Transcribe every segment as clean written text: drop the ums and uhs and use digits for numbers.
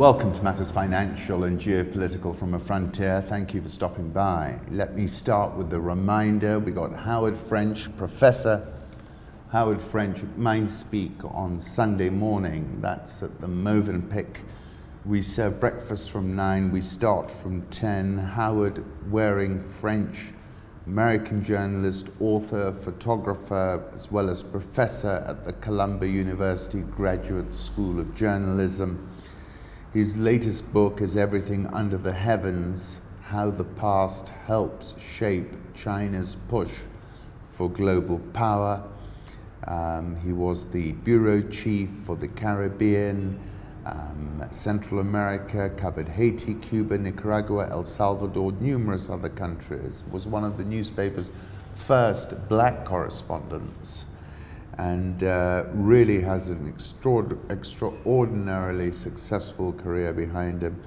Welcome to Matters Financial and Geopolitical from a Frontier. Thank you for stopping by. Let me start with a reminder. We got Howard French, Professor Howard French at Mindspeak on Sunday morning. That's at the Movenpick. We serve breakfast from 9. We start from 10. Howard Waring French, American journalist, author, photographer, as well as professor at the Columbia University Graduate School of Journalism. His latest book is Everything Under the Heavens: How the Past Helps Shape China's Push for Global Power. He was the bureau chief for the Caribbean, Central America, covered Haiti, Cuba, Nicaragua, El Salvador, numerous other countries. Was one of the newspaper's first black correspondents, and really has an extraordinarily successful career behind him.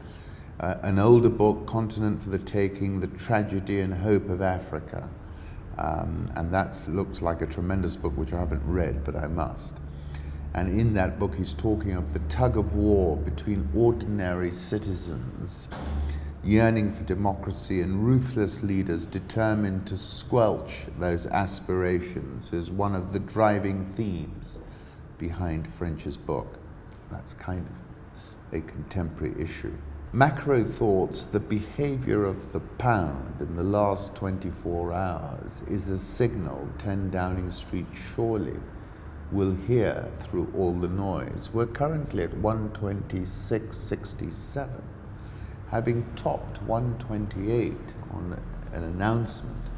An older book, Continent for the Taking: The Tragedy and Hope of Africa. And that looks like a tremendous book, which I haven't read, but I must. And in that book, he's talking of the tug of war between ordinary citizens yearning for democracy and ruthless leaders determined to squelch those aspirations is one of the driving themes behind French's book. That's kind of a contemporary issue. Macro thoughts: the behavior of the pound in the last 24 hours is a signal 10 Downing Street surely will hear through all the noise. We're currently at 126.67. having topped 128 on an announcement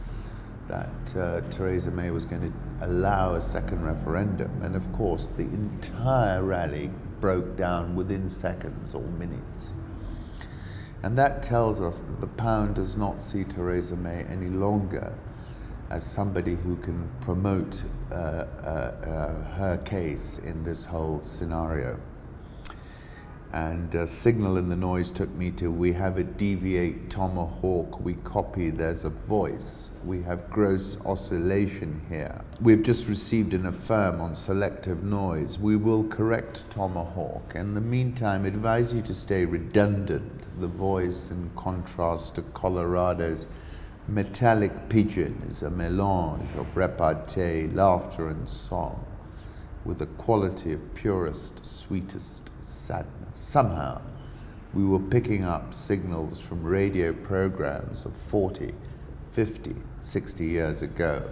that Theresa May was going to allow a second referendum. And of course, the entire rally broke down within seconds or minutes. And that tells us that the pound does not see Theresa May any longer as somebody who can promote her case in this whole scenario. And signal in the noise took me to: we have a deviate tomahawk, we copy, there's a voice. We have gross oscillation here. We've just received an affirm on selective noise. We will correct tomahawk. In the meantime, advise you to stay redundant. The voice, in contrast to Colorado's metallic pigeon, is a melange of repartee, laughter and song, with a quality of purest, sweetest sadness. Somehow, we were picking up signals from radio programs of 40, 50, 60 years ago.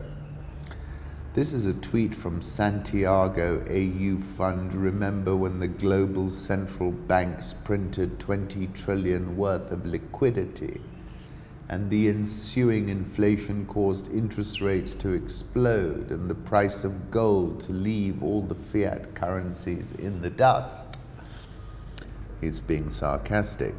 This is a tweet from Santiago AU Fund. Remember when the global central banks printed 20 trillion worth of liquidity, and the ensuing inflation caused interest rates to explode and the price of gold to leave all the fiat currencies in the dust? He's being sarcastic.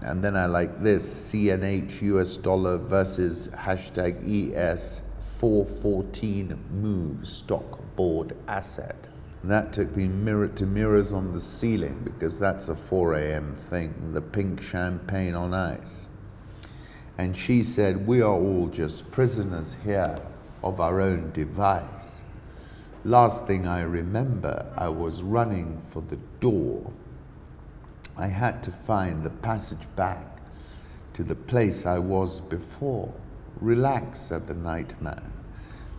And then I like this: CNH US dollar versus hashtag ES 414 move stock board asset. And that took me to mirrors on the ceiling, because that's a 4 a.m. thing, the pink champagne on ice. And she said, we are all just prisoners here of our own device. Last thing I remember, I was running for the door. I had to find the passage back to the place I was before. Relax, said the night man.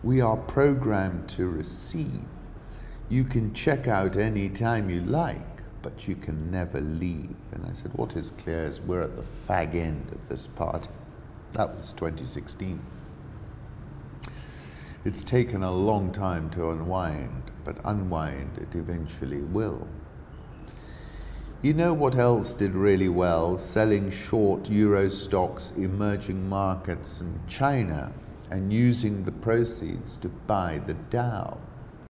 We are programmed to receive. You can check out any time you like, but you can never leave. And I said, what is clear is we're at the fag end of this party. That was 2016. It's taken a long time to unwind, but unwind it eventually will. You know what else did really well? Selling short Euro stocks, emerging markets, and China, and using the proceeds to buy the Dow.